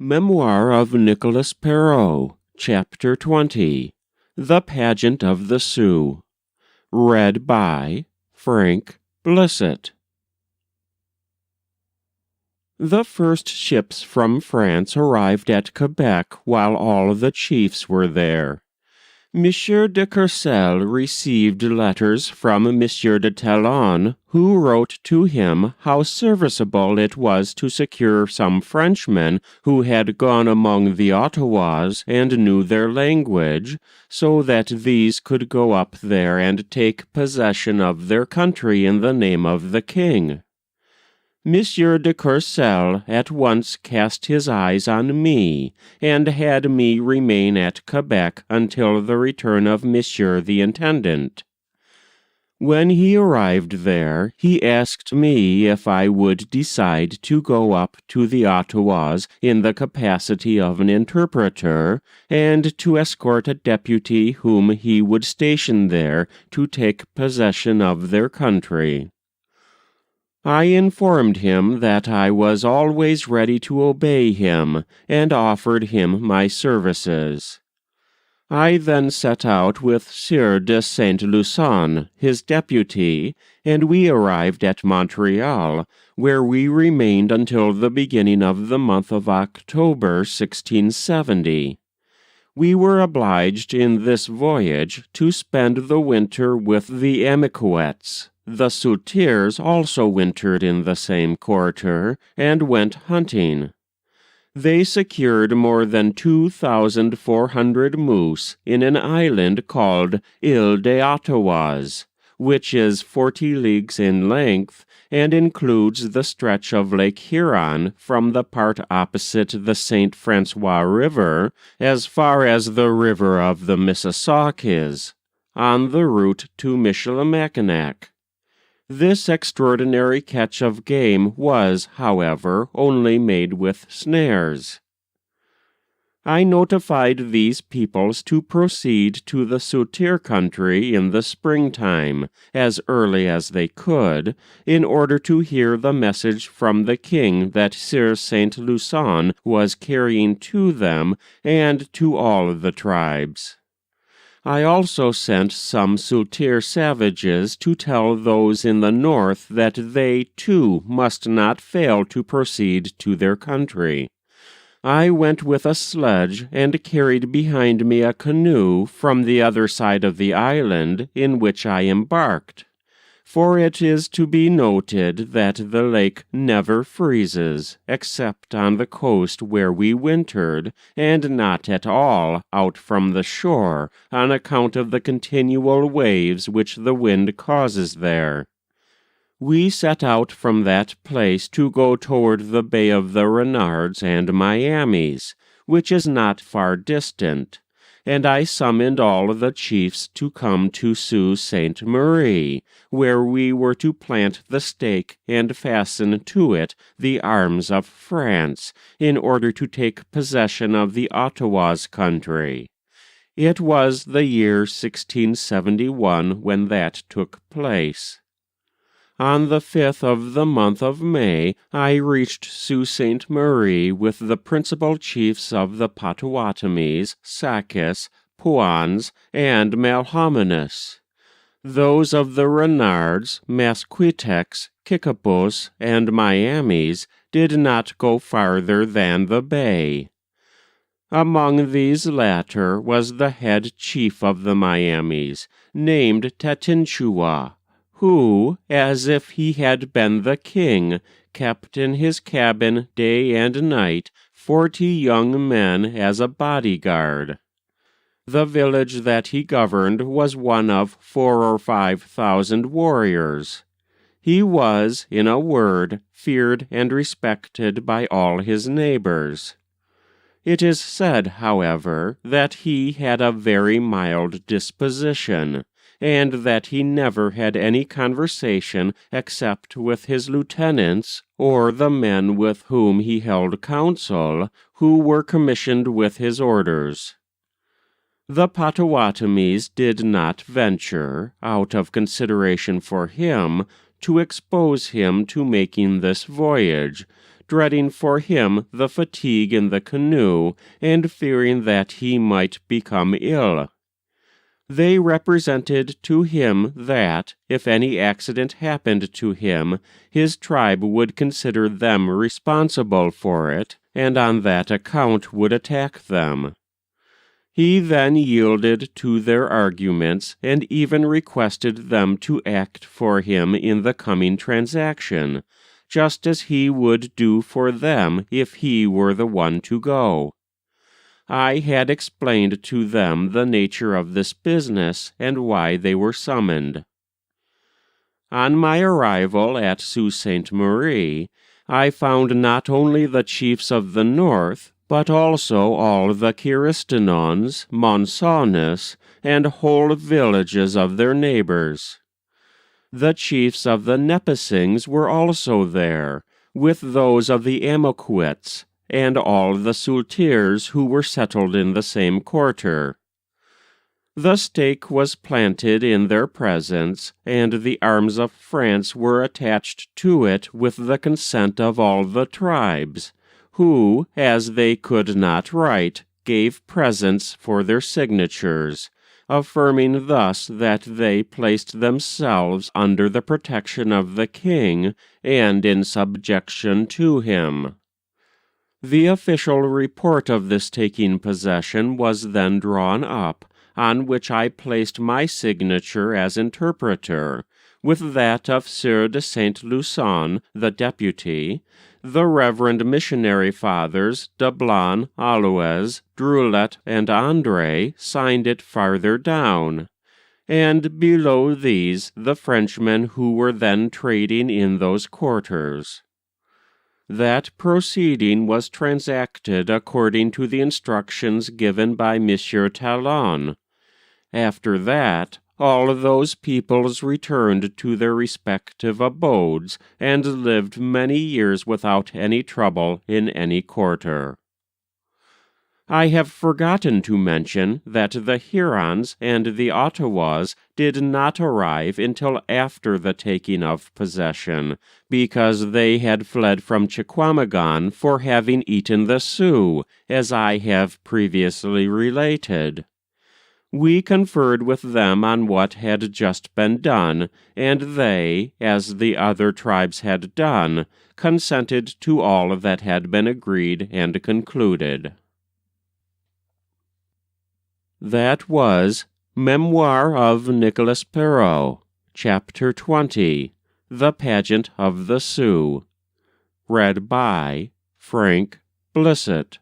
Memoir of Nicolas Perrot, Chapter 20, The Pageant of the Sioux. Read by Frank Blissett. The first ships from France arrived at Quebec while all the chiefs were there. Monsieur de Courcelles received letters from Monsieur de Talon, who wrote to him how serviceable it was to secure some Frenchmen who had gone among the Ottawas and knew their language, so that these could go up there and take possession of their country in the name of the king. Monsieur de Courcelles at once cast his eyes on me, and had me remain at Quebec until the return of Monsieur the Intendant. When he arrived there, he asked me if I would decide to go up to the Ottawas in the capacity of an interpreter, and to escort a deputy whom he would station there to take possession of their country. I informed him that I was always ready to obey him, and offered him my services. I then set out with Sieur de Saint-Lusson, his deputy, and we arrived at Montreal, where we remained until the beginning of the month of October 1670. We were obliged in this voyage to spend the winter with the Amiquettes. The Soutiers also wintered in the same quarter, and went hunting. They secured more than 2,400 moose in an island called Ile des Ottawas, which is 40 leagues in length, and includes the stretch of Lake Huron from the part opposite the St. Francois River as far as the river of the Mississaugas, on the route to Michilimackinac. This extraordinary catch of game was, however, only made with snares. I notified these peoples to proceed to the Soutier country in the springtime, as early as they could, in order to hear the message from the king that Sieur Saint-Lusson was carrying to them and to all the tribes. I also sent some Soutier savages to tell those in the north that they, too, must not fail to proceed to their country. I went with a sledge and carried behind me a canoe from the other side of the island, in which I embarked. For it is to be noted that the lake never freezes, except on the coast where we wintered, and not at all out from the shore, on account of the continual waves which the wind causes there. We set out from that place to go toward the Bay of the Renards and Miamis, which is not far distant, and I summoned all the chiefs to come to Sault Sainte Marie, where we were to plant the stake and fasten to it the arms of France, in order to take possession of the Ottawas country. It was the year 1671 when that took place. On the 5th of the month of May, I reached Sault Sainte Marie with the principal chiefs of the Potawatomis, Sakis, Puans, and Malhominus. Those of the Renards, Masquitecs, Kickapos, and Miamis did not go farther than the bay. Among these latter was the head chief of the Miamis, named Tatinchua, who, as if he had been the king, kept in his cabin day and night 40 young men as a bodyguard. The village that he governed was one of 4,000 or 5,000 warriors. He was, in a word, feared and respected by all his neighbors. It is said, however, that he had a very mild disposition, and that he never had any conversation except with his lieutenants, or the men with whom he held council, who were commissioned with his orders. The Potawatomis did not venture, out of consideration for him, to expose him to making this voyage, dreading for him the fatigue in the canoe, and fearing that he might become ill. They represented to him that, if any accident happened to him, his tribe would consider them responsible for it, and on that account would attack them. He then yielded to their arguments, and even requested them to act for him in the coming transaction, just as he would do for them if he were the one to go. I had explained to them the nature of this business, and why they were summoned. On my arrival at Sault Sainte Marie, I found not only the chiefs of the north, but also all the Kiristinons, Monsonis, and whole villages of their neighbors. The chiefs of the Nipissings were also there, with those of the Amoquits, and all the Soultiers who were settled in the same quarter. The stake was planted in their presence, and the arms of France were attached to it with the consent of all the tribes, who, as they could not write, gave presents for their signatures, affirming thus that they placed themselves under the protection of the king and in subjection to him. The official report of this taking possession was then drawn up, on which I placed my signature as interpreter, with that of Sieur de Saint-Lusson, the deputy. The Reverend Missionary Fathers Dablon, Allouez, Dreuillette, and André signed it farther down, and below these the Frenchmen who were then trading in those quarters. That proceeding was transacted according to the instructions given by Monsieur Talon. After that, all those peoples returned to their respective abodes, and lived many years without any trouble in any quarter. I have forgotten to mention that the Hurons and the Ottawas did not arrive until after the taking of possession, because they had fled from Chequamegon for having eaten the Sioux, as I have previously related. We conferred with them on what had just been done, and they, as the other tribes had done, consented to all that had been agreed and concluded. That was Memoir of Nicolas Perrot, Chapter 20, The Pageant of the Sioux, read by Frank Blissett.